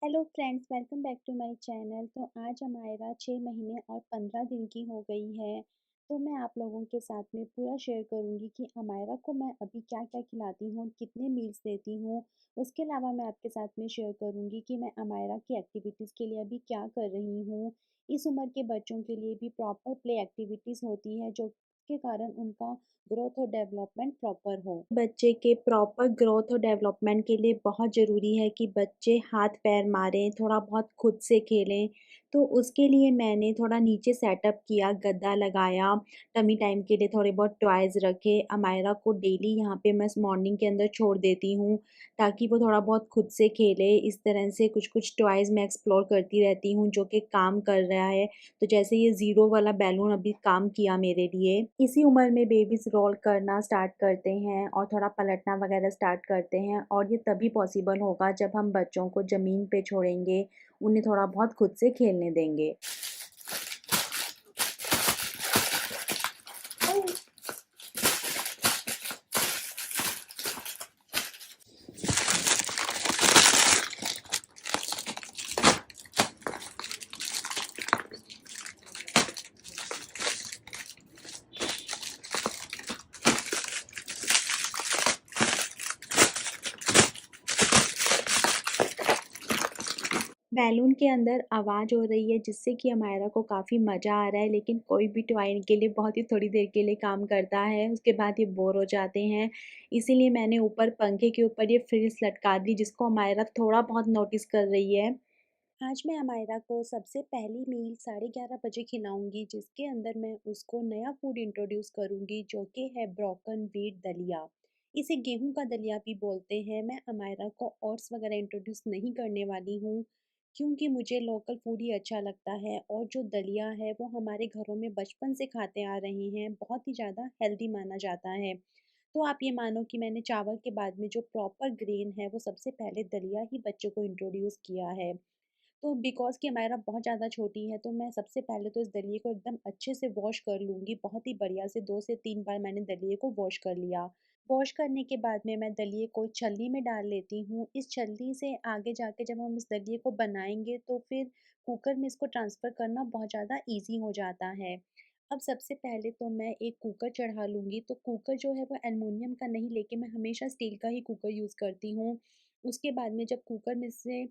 Hello friends, welcome back to my channel. तो आज अमायरा 6 महीने और 15 दिन की हो गई है। तो मैं आप लोगों के साथ में पूरा शेयर करूंगी कि अमायरा को मैं अभी क्या-क्या खिलाती हूँ, कितने मील्स देती हूँ। उसके अलावा मैं आपके साथ में शेयर करूंगी कि मैं अमायरा की एक्टिविटीज़ के लिए अभी क्या कर रही हूँ। इस उम्र के बच्चों के लिए भी प्रॉपर प्ले एक्टिविटीज़ होती है जो के कारण उनका ग्रोथ और डेवलपमेंट प्रॉपर हो। बच्चे के प्रॉपर ग्रोथ और डेवलपमेंट के लिए बहुत ज़रूरी है कि बच्चे हाथ पैर मारें, थोड़ा बहुत खुद से खेलें। तो उसके लिए मैंने थोड़ा नीचे सेटअप किया, गद्दा लगाया, टमी टाइम के लिए थोड़े बहुत टॉयज़ रखे। अमायरा को डेली यहाँ पे मैं मॉर्निंग के अंदर छोड़ देती हूँ ताकि वो थोड़ा बहुत खुद से खेले। इस तरह से कुछ-कुछ टॉयज़ मैं एक्सप्लोर करती रहती हूँ जो कि काम कर रहा है। तो जैसे ये ज़ीरो वाला बैलून अभी काम किया मेरे लिए। इसी उम्र में बेबीज़ रोल करना स्टार्ट करते हैं और थोड़ा पलटना वगैरह स्टार्ट करते हैं और ये तभी पॉसिबल होगा जब हम बच्चों को ज़मीन पे छोड़ेंगे, उन्हें थोड़ा बहुत खुद से खेलने देंगे। बैलून के अंदर आवाज़ हो रही है जिससे कि अमायरा को काफ़ी मज़ा आ रहा है, लेकिन कोई भी टॉय के लिए बहुत ही थोड़ी देर के लिए काम करता है, उसके बाद ये बोर हो जाते हैं। इसीलिए मैंने ऊपर पंखे के ऊपर ये फ्रिज लटका दी जिसको अमायरा थोड़ा बहुत नोटिस कर रही है। आज मैं अमायरा को सबसे पहली मील 11:30 बजे खिलाऊंगी जिसके अंदर मैं उसको नया फूड इंट्रोड्यूस करूंगी जो कि है ब्रोकन व्हीट दलिया। इसे गेहूं का दलिया भी बोलते हैं। मैं अमायरा को ओट्स वगैरह इंट्रोड्यूस नहीं करने वाली हूँ क्योंकि मुझे लोकल फूड ही अच्छा लगता है और जो दलिया है वो हमारे घरों में बचपन से खाते आ रहे हैं, बहुत ही ज़्यादा हेल्दी माना जाता है। तो आप ये मानो कि मैंने चावल के बाद में जो प्रॉपर ग्रेन है वो सबसे पहले दलिया ही बच्चों को इंट्रोड्यूस किया है। तो बिकॉज़ कि अमायरा बहुत ज़्यादा छोटी है, तो मैं सबसे पहले तो इस दलिए को एकदम अच्छे से वॉश कर लूँगी, बहुत ही बढ़िया से 2 से 3 बार मैंने दलिए को वॉश कर लिया। वॉश करने के बाद में मैं दलिए को छलनी में डाल लेती हूँ। इस छलनी से आगे जाके जब हम इस दलिए को बनाएँगे, तो फिर कुकर में इसको ट्रांसफ़र करना बहुत ज़्यादा ईज़ी हो जाता है। अब सबसे पहले तो मैं एक कुकर चढ़ा लूँगी, तो कुकर जो है वो एल्युमिनियम का नहीं लेके मैं हमेशा स्टील का ही कुकर यूज़ करती हूँ। उसके बाद में जब कुकर में से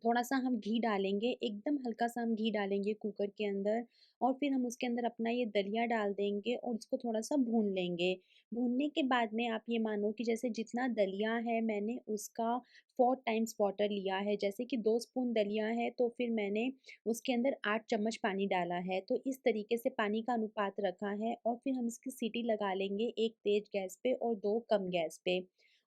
थोड़ा-सा हम घी डालेंगे, एकदम हल्का-सा हम घी डालेंगे कुकर के अंदर और फिर हम उसके अंदर अपना ये दलिया डाल देंगे और इसको थोड़ा-सा भून लेंगे। भूनने के बाद में आप ये मानो कि जैसे जितना दलिया है मैंने उसका 4 टाइम्स वाटर लिया है। जैसे कि 2 स्पून दलिया है तो फिर मैंने उसके अंदर 8 चम्मच पानी डाला है। तो इस तरीके से पानी का अनुपात रखा है और फिर हम इसकी सीटी लगा लेंगे, 1 तेज़ गैस पे और 2 कम गैस पे।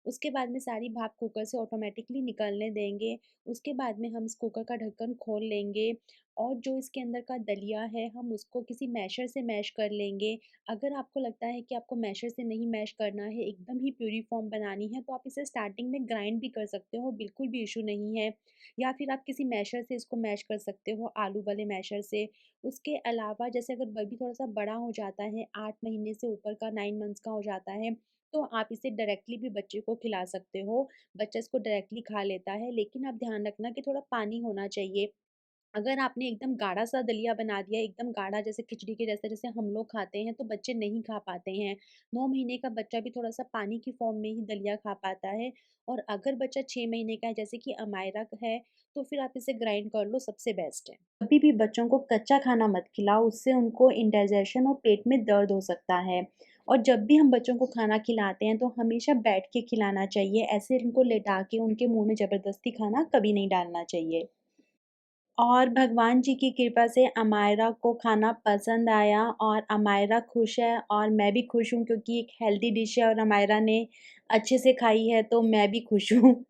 उसके बाद में सारी भाप कुकर से ऑटोमेटिकली निकलने देंगे। उसके बाद में हम इस कुकर का ढक्कन खोल लेंगे और जो इसके अंदर का दलिया है हम उसको किसी मैशर से मैश कर लेंगे। अगर आपको लगता है कि आपको मैशर से नहीं मैश करना है, एकदम ही प्यूरी फॉर्म बनानी है, तो आप इसे स्टार्टिंग में ग्राइंड भी कर सकते हो, बिल्कुल भी इश्यू नहीं है। या फिर आप किसी मैशर से इसको मैश कर सकते हो, आलू वाले मैशर से। उसके अलावा जैसे अगर बेबी थोड़ा-सा बड़ा हो जाता है, 8 महीने से ऊपर का 9 मंथ्स का हो जाता है, तो आप इसे डायरेक्टली भी बच्चे को खिला सकते हो। बच्चा इसको डायरेक्टली खा लेता है, लेकिन आप ध्यान रखना कि थोड़ा पानी होना चाहिए। अगर आपने एकदम गाढ़ा-सा दलिया बना दिया, एकदम गाढ़ा जैसे खिचड़ी के जैसा जैसे हम लोग खाते हैं, तो बच्चे नहीं खा पाते हैं। 9 महीने का बच्चा भी थोड़ा-सा पानी की फ़ॉर्म में ही दलिया खा पाता है और अगर बच्चा 6 महीने का है, जैसे कि अमायरा है, तो फिर आप इसे ग्राइंड कर लो, सबसे बेस्ट है। कभी भी बच्चों को कच्चा खाना मत खिलाओ, उससे उनको इंडाइजेशन और पेट में दर्द हो सकता है। और जब भी हम बच्चों को खाना खिलाते हैं, तो हमेशा बैठ के खिलाना चाहिए, ऐसे उनको लेटा के उनके मुँह में ज़बरदस्ती खाना कभी नहीं डालना चाहिए। और भगवान जी की कृपा से अमायरा को खाना पसंद आया और अमायरा खुश है और मैं भी खुश हूँ क्योंकि एक हेल्दी डिश है और अमायरा ने अच्छे से खाई है, तो मैं भी खुश हूँ।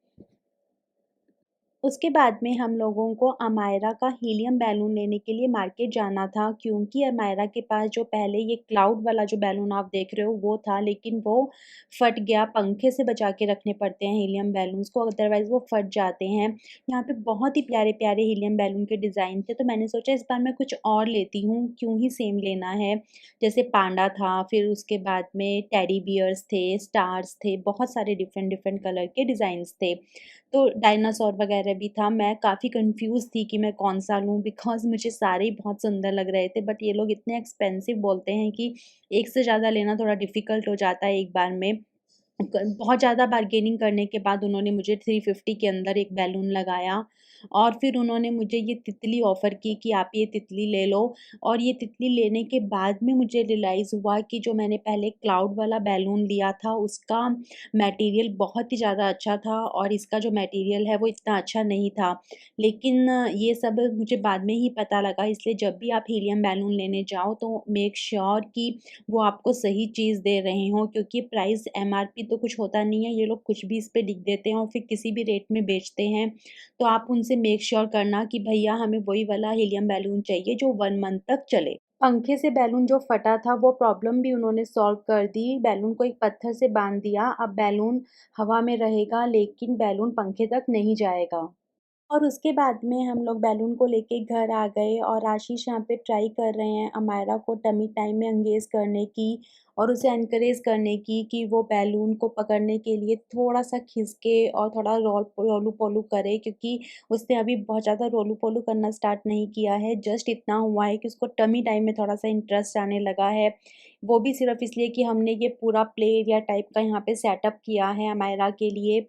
उसके बाद में हम लोगों को अमायरा का हीलियम बैलून लेने के लिए मार्केट जाना था क्योंकि अमायरा के पास जो पहले ये क्लाउड वाला जो बैलून आप देख रहे हो वो था, लेकिन वो फट गया। पंखे से बचा के रखने पड़ते हैं हीलियम बैलून्स को, अदरवाइज़ वो फट जाते हैं। यहाँ पे बहुत ही प्यारे-प्यारे हीलियम बैलून के डिज़ाइन थे, तो मैंने सोचा इस बार मैं कुछ और लेती हूँ, क्यों ही सेम लेना है। जैसे पांडा था, फिर उसके बाद में टेडी बियर्स थे, स्टार्स थे, बहुत सारे डिफ़रेंट-डिफ़रेंट कलर के डिज़ाइन्स थे। तो डायनासोर वगैरह भी था। मैं काफ़ी कन्फ्यूज़ थी कि मैं कौन-सा लूँ बिकॉज़ मुझे सारे ही बहुत सुंदर लग रहे थे, बट ये लोग इतने एक्सपेंसिव बोलते हैं कि एक से ज़्यादा लेना थोड़ा डिफ़िकल्ट हो जाता है एक बार में। बहुत ज़्यादा बार्गेनिंग करने के बाद उन्होंने मुझे 350 के अंदर एक बैलून लगाया और फिर उन्होंने मुझे ये तितली ऑफ़र की कि आप ये तितली ले लो। और ये तितली लेने के बाद में मुझे रियलाइज़ हुआ कि जो मैंने पहले क्लाउड वाला बैलून लिया था उसका मटेरियल बहुत ही ज़्यादा अच्छा था और इसका जो मटेरियल है वो इतना अच्छा नहीं था। लेकिन ये सब मुझे बाद में ही पता लगा, इसलिए जब भी आप हीलियम बैलून लेने जाओ तो मेक श्योर कि वो आपको सही चीज़ दे रहे हों, क्योंकि प्राइस एमआरपी तो कुछ होता नहीं है, ये लोग कुछ भी इस पे लिख देते हैं और फिर किसी भी रेट में बेचते हैं। तो आप उनसे मेक श्योर करना कि भैया हमें वही वाला हीलियम बैलून चाहिए जो 1 मंथ तक चले। पंखे से बैलून जो फटा था वो प्रॉब्लम भी उन्होंने सॉल्व कर दी। बैलून को एक पत्थर से बाँध दिया, अब बैलून हवा में रहेगा लेकिन बैलून पंखे तक नहीं जाएगा। और उसके बाद में हम लोग बैलून को लेके घर आ गए और आशीष यहाँ पे ट्राई कर रहे हैं अमायरा को टमी टाइम में एंगेज करने की और उसे एनकरेज करने की कि वो बैलून को पकड़ने के लिए थोड़ा-सा खिसके और थोड़ा रोलू-पोलू करे, क्योंकि उसने अभी बहुत ज़्यादा रोलू-पोलू करना स्टार्ट नहीं किया है। जस्ट इतना हुआ है कि उसको टमी टाइम में थोड़ा-सा इंटरेस्ट आने लगा है। वो भी सिर्फ़ इसलिए कि हमने ये पूरा प्ले एरिया टाइप का यहाँ पे सेटअप किया है अमायरा के लिए।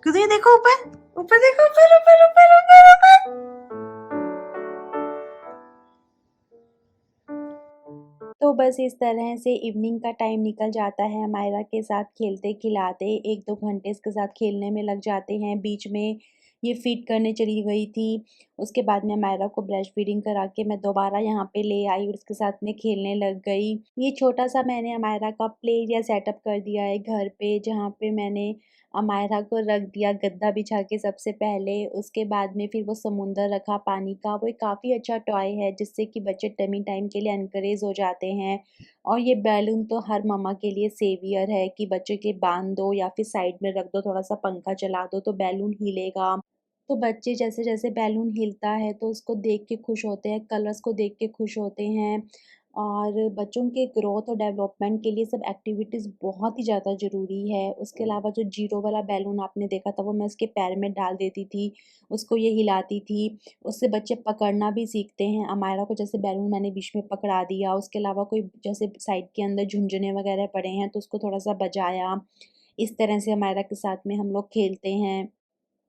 कुछ ये देखो ऊपर, ऊपर देखो, ऊपर ऊपर ऊपर ऊपर ऊपर। तो बस इस तरह से इवनिंग का टाइम निकल जाता है मायरा के साथ खेलते-खिलाते, 1-2 घंटे इसके साथ खेलने में लग जाते हैं। बीच में ये फ़ीड करने चली गई थी। उसके बाद में मायरा को ब्रेस्ट फीडिंग करा के मैं दोबारा यहाँ पे ले आई और उसके साथ में खेलने लग गई। ये छोटा-सा मैंने मायरा का प्ले एरिया सेटअप कर दिया है घर पे, जहाँ पे मैंने अमायरा को रख दिया गद्दा बिछा के सबसे पहले, उसके बाद में फिर वो समुंदर रखा पानी का। वो एक काफ़ी अच्छा टॉय है जिससे कि बच्चे टमी टाइम के लिए एनकरेज हो जाते हैं। और ये बैलून तो हर मम्मा के लिए सेवियर है कि बच्चे के बाँध दो या फिर साइड में रख दो, थोड़ा-सा पंखा चला दो तो बैलून हिलेगा। तो बच्चे जैसे-जैसे बैलून हिलता है तो उसको देख के खुश होते हैं, कलर्स को देख के खुश होते हैं। और बच्चों के ग्रोथ और डेवलपमेंट के लिए सब एक्टिविटीज़ बहुत ही ज़्यादा ज़रूरी है। उसके अलावा जो जीरो वाला बैलून आपने देखा था वो मैं उसके पैर में डाल देती थी, उसको ये हिलाती थी, उससे बच्चे पकड़ना भी सीखते हैं। अमायरा को जैसे बैलून मैंने बीच में पकड़ा दिया, उसके अलावा कोई जैसे साइड के अंदर झुनझुने वगैरह पड़े हैं तो उसको थोड़ा-सा बजाया। इस तरह से अमायरा के साथ में हम लोग खेलते हैं।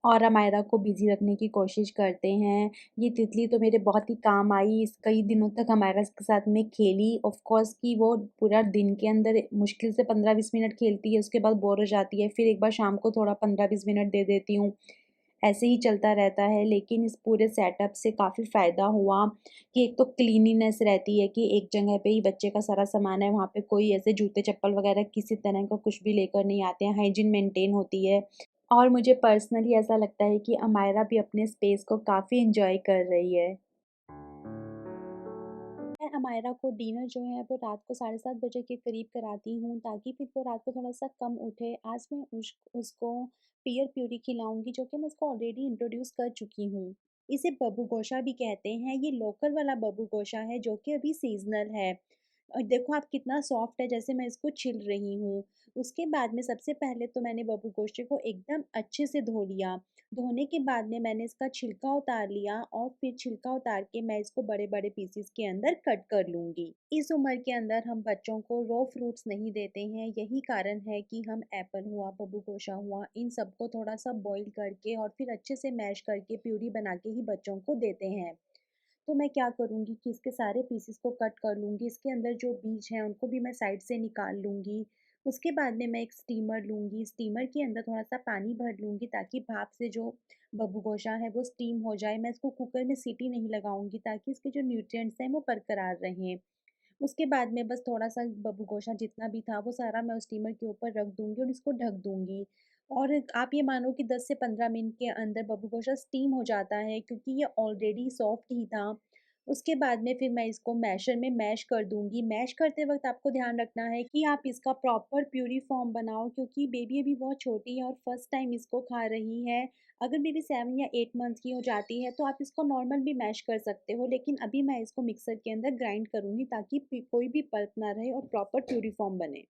और अमायरा को बिज़ी रखने की कोशिश करते हैं। ये तितली तो मेरे बहुत ही काम आई, इस कई दिनों तक अमायरा के साथ में खेली। ऑफ़ कोर्स कि वो पूरा दिन के अंदर मुश्किल से 15-20 मिनट खेलती है, उसके बाद बोर हो जाती है। फिर एक बार शाम को थोड़ा 15-20 मिनट दे देती हूँ। ऐसे ही चलता रहता है, लेकिन इस पूरे सेटअप से काफ़ी फ़ायदा हुआ कि एक तो क्लीनिनेस रहती है कि एक जगह पे ही बच्चे का सारा सामान है, वहाँ पे कोई ऐसे जूते-चप्पल वग़ैरह किसी तरह का कुछ भी लेकर नहीं आते हैं, हाइजीन मेंटेन होती है। और मुझे पर्सनली ऐसा लगता है कि अमायरा भी अपने स्पेस को काफ़ी एन्जॉय कर रही है। मैं अमायरा को डिनर जो है वो रात को 7:30 बजे के करीब कराती हूँ ताकि फिर वो रात को थोड़ा-सा कम उठे। आज मैं उसको पीयर प्यूरी खिलाऊँगी जो कि मैं उसको ऑलरेडी इंट्रोड्यूस कर चुकी हूँ। इसे बबू गोशा भी कहते हैं, ये लोकल वाला बबू गोशा है जो कि अभी सीज़नल है। और देखो आप कितना सॉफ्ट है, जैसे मैं इसको छिल रही हूँ। उसके बाद में सबसे पहले तो मैंने बबू गोशे को एकदम अच्छे से धो लिया। धोने के बाद में मैंने इसका छिलका उतार लिया और फिर छिलका उतार के मैं इसको बड़े-बड़े पीसेस के अंदर कट कर लूँगी। इस उम्र के अंदर हम बच्चों को रॉ फ्रूट्स नहीं देते हैं, यही कारण है कि हम एप्पल हुआ, बबू गोशा हुआ, इन सबको थोड़ा-सा बॉयल करके और फिर अच्छे से मैश करके प्यूरी बना के ही बच्चों को देते हैं। तो मैं क्या करूँगी कि इसके सारे पीसेस को कट कर लूँगी, इसके अंदर जो बीज हैं उनको भी मैं साइड से निकाल लूँगी। उसके बाद में मैं एक स्टीमर लूँगी, स्टीमर के अंदर थोड़ा-सा पानी भर लूँगी ताकि भाप से जो बबू गोशा है वो स्टीम हो जाए। मैं इसको कुकर में सीटी नहीं लगाऊँगी ताकि इसके जो न्यूट्रिएंट्स हैं वो बरकरार रहें। उसके बाद में बस थोड़ा-सा बबू गोशा जितना भी था वो सारा मैं उस स्टीमर के ऊपर रख दूँगी और इसको ढक दूँगी। और आप ये मानो कि 10 से 15 मिनट के अंदर बबू गोशा स्टीम हो जाता है, क्योंकि ये ऑलरेडी सॉफ्ट ही था। उसके बाद में फिर मैं इसको मैशर में मैश कर दूँगी। मैश करते वक़्त आपको ध्यान रखना है कि आप इसका प्रॉपर प्यूरी फॉर्म बनाओ, क्योंकि बेबी अभी बहुत छोटी है और फर्स्ट टाइम इसको खा रही है। अगर बेबी 7 या 8 मंथ्स की हो जाती है तो आप इसको नॉर्मल भी मैश कर सकते हो, लेकिन अभी मैं इसको मिक्सर के अंदर ग्राइंड करूँगी ताकि कोई भी पल्प ना रहे और प्रॉपर प्यूरी फॉर्म बने।